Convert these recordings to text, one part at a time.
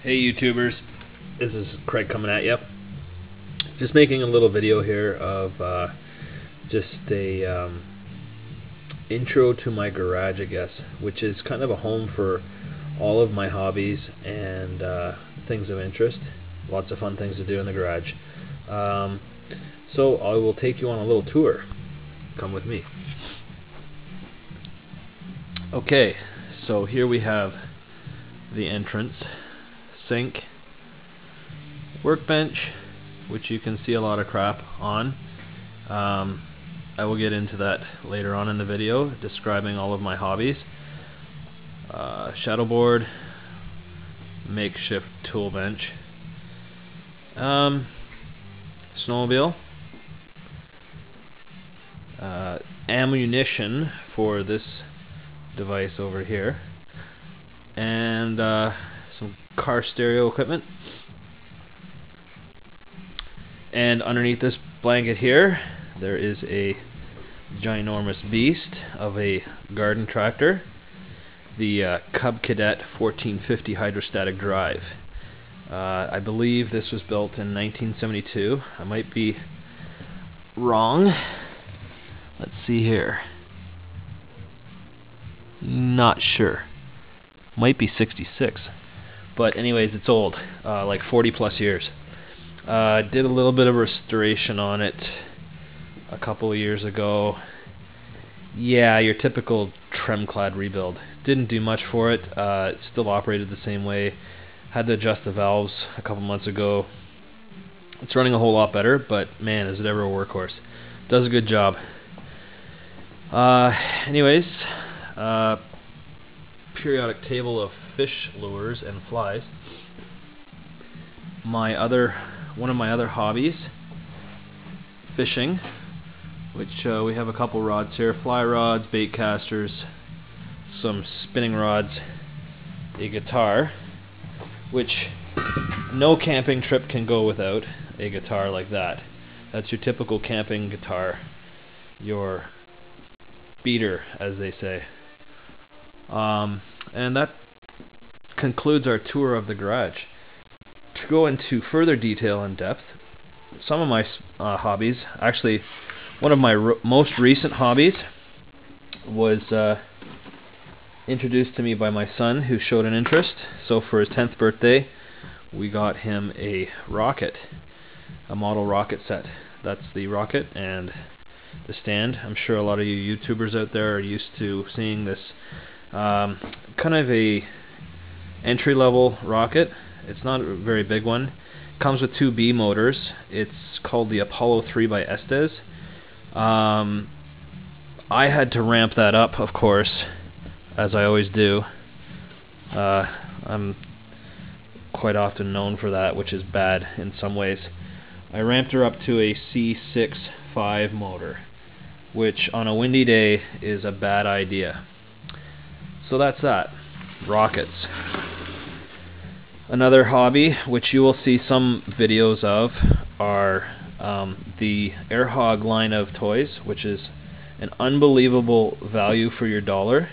Hey YouTubers, this is Craig coming at you. Just making a little video here of just a intro to my garage, I guess, which is kind of a home for all of my hobbies and things of interest. Lots of fun things to do in the garage. So I will take you on a little tour. Come with me. Okay, so here we have the entrance. Sink, workbench, which you can see a lot of crap on. I will get into that later on in the video, describing all of my hobbies. Shadow board, makeshift tool bench, snowmobile, ammunition for this device over here, and some car stereo equipment. And underneath this blanket here, there is a ginormous beast of a garden tractor, the Cub Cadet 1450 hydrostatic drive. I believe this was built in 1972. I might be wrong. Let's see here. Not sure. Might be 66. But anyways, it's old, like 40 plus years. Did a little bit of restoration on it a couple of years ago. Yeah, your typical trim-clad rebuild. Didn't do much for it. It still operated the same way. Had to adjust the valves a couple months ago. It's running a whole lot better, but man, is it ever a workhorse. Does a good job. Anyways, periodic table of fish lures and flies. One of my other hobbies, fishing, which we have a couple rods here, fly rods, bait casters, some spinning rods, a guitar, which no camping trip can go without a guitar like that. That's your typical camping guitar, your beater, as they say. And that concludes our tour of the garage. To go into further detail and depth, some of my hobbies, actually one of my most recent hobbies was introduced to me by my son, who showed an interest. So for his 10th birthday, we got him a rocket, a model rocket set. That's the rocket and the stand. I'm sure a lot of you YouTubers out there are used to seeing this kind of a entry-level rocket. It's not a very big one. Comes with 2 B motors. It's called the Apollo 3 by Estes. I had to ramp that up, of course, as I always do. I'm quite often known for that, which is bad in some ways. I ramped her up to a C6.5 motor, which on a windy day is a bad idea. So that's that. Rockets. Another hobby, which you will see some videos of, are the Air Hog line of toys, which is an unbelievable value for your dollar.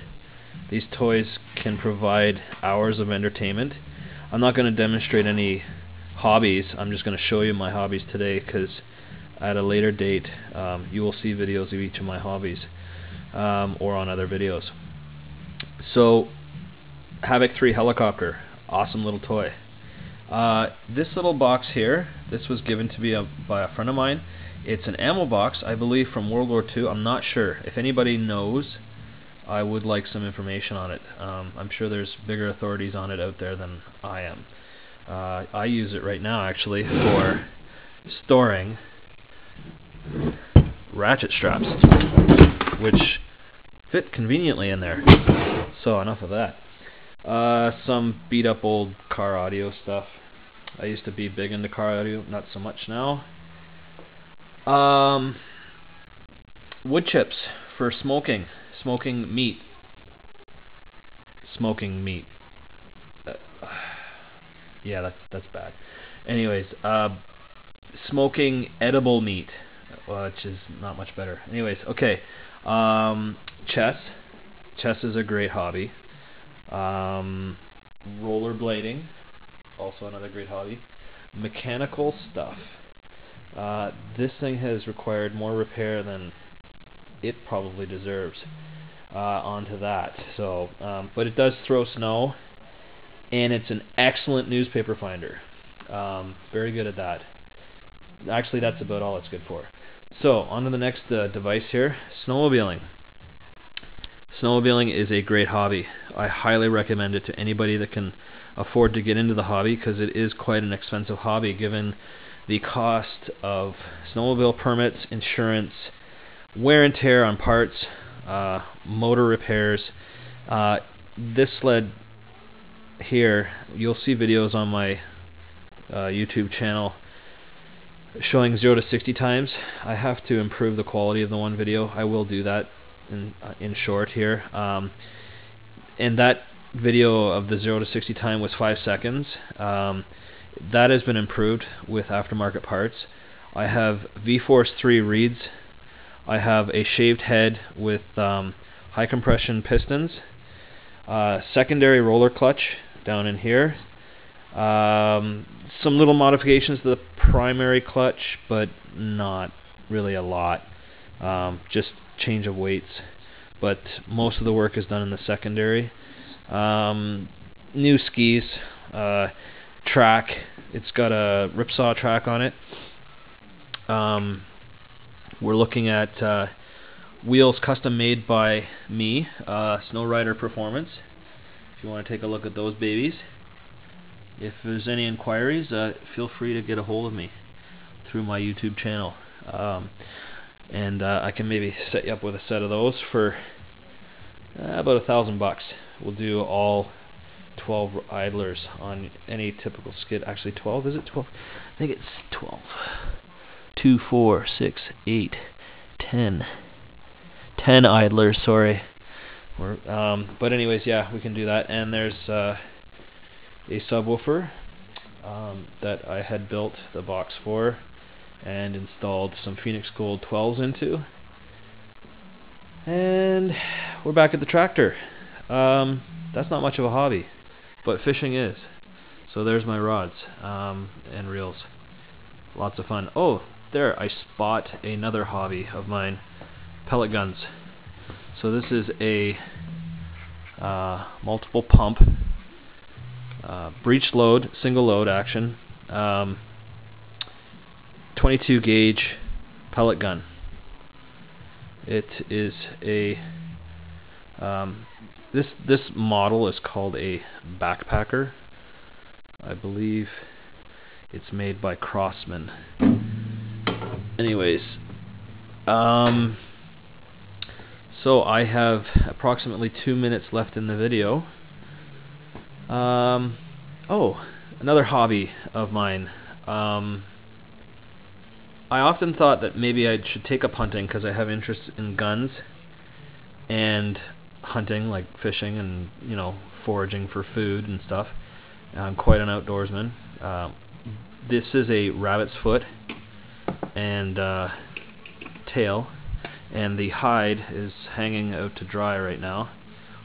These toys can provide hours of entertainment. I'm not going to demonstrate any hobbies. I'm just going to show you my hobbies today, because at a later date you will see videos of each of my hobbies or on other videos. So, Havoc 3 helicopter. Awesome little toy. This little box here, this was given to me by a friend of mine. It's an ammo box, I believe, from World War II. I'm not sure. If anybody knows, I would like some information on it. I'm sure there's bigger authorities on it out there than I am. I use it right now, actually, for storing ratchet straps, which fit conveniently in there. So enough of that. Some beat up old car audio stuff. I used to be big into car audio, not so much now. Wood chips for smoking meat. Yeah, that's bad. Anyways, smoking edible meat, which is not much better. Anyways, okay. Chess. Chess is a great hobby. Rollerblading. also another great hobby. Mechanical stuff. This thing has required more repair than it probably deserves onto that. So, but it does throw snow, and it's an excellent newspaper finder. Very good at that. Actually, that's about all it's good for. So, on to the next device here, snowmobiling. Snowmobiling is a great hobby. I highly recommend it to anybody that can afford to get into the hobby, because it is quite an expensive hobby given the cost of snowmobile permits, insurance, wear and tear on parts, motor repairs. This sled here, you'll see videos on my YouTube channel showing 0 to 60 times. I have to improve the quality of the one video. I will do that in short here. And that video of the 0 to 60 time was 5 seconds. That has been improved with aftermarket parts. I have V-Force 3 reeds. I have a shaved head with high compression pistons. Secondary roller clutch down in here. Some little modifications to the primary clutch, but not really a lot. Just change of weights. But most of the work is done in the secondary. New skis. Track. It's got a ripsaw track on it. We're looking at wheels custom made by me, Snowrider Performance. If you want to take a look at those babies. If there's any inquiries, feel free to get a hold of me through my YouTube channel. And I can maybe set you up with a set of those for about $1,000. We'll do all 12 idlers on any typical skid. Actually 12, is it 12? I think it's 12. 2, 4, 6, 8, 10. 10 idlers, sorry. But anyways, yeah, we can do that. And there's a subwoofer that I had built the box for and installed some Phoenix Gold 12s into. And we're back at the tractor. That's not much of a hobby, but fishing is. So there's my rods and reels. Lots of fun. Oh, there, I spot another hobby of mine, pellet guns. So this is a multiple pump, breech load, single load action, 22 gauge pellet gun. It is a this model is called a backpacker. I believe it's made by Crossman. Anyways, so I have approximately 2 minutes left in the video. Oh, another hobby of mine. I often thought that maybe I should take up hunting because I have interest in guns and hunting, like fishing and, you know, foraging for food and stuff. I'm quite an outdoorsman. This is a rabbit's foot and tail, and the hide is hanging out to dry right now.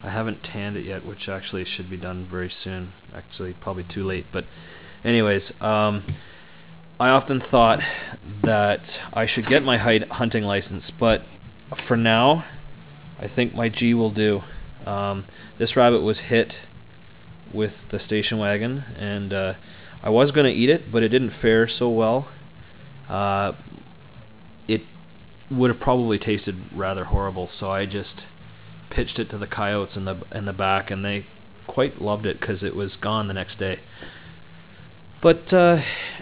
I haven't tanned it yet, which actually should be done very soon. Actually, probably too late. But anyways, I often thought that I should get my hunting license, but for now, I think my G will do. This rabbit was hit with the station wagon, and I was going to eat it, but it didn't fare so well. It would have probably tasted rather horrible, so I just pitched it to the coyotes in the back, and they quite loved it because it was gone the next day. But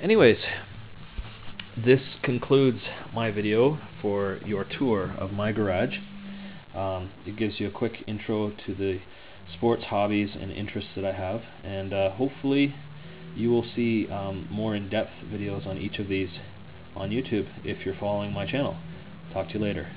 anyways, this concludes my video for your tour of my garage. It gives you a quick intro to the sports hobbies and interests that I have, and hopefully you will see more in-depth videos on each of these on YouTube if you're following my channel. Talk to you later.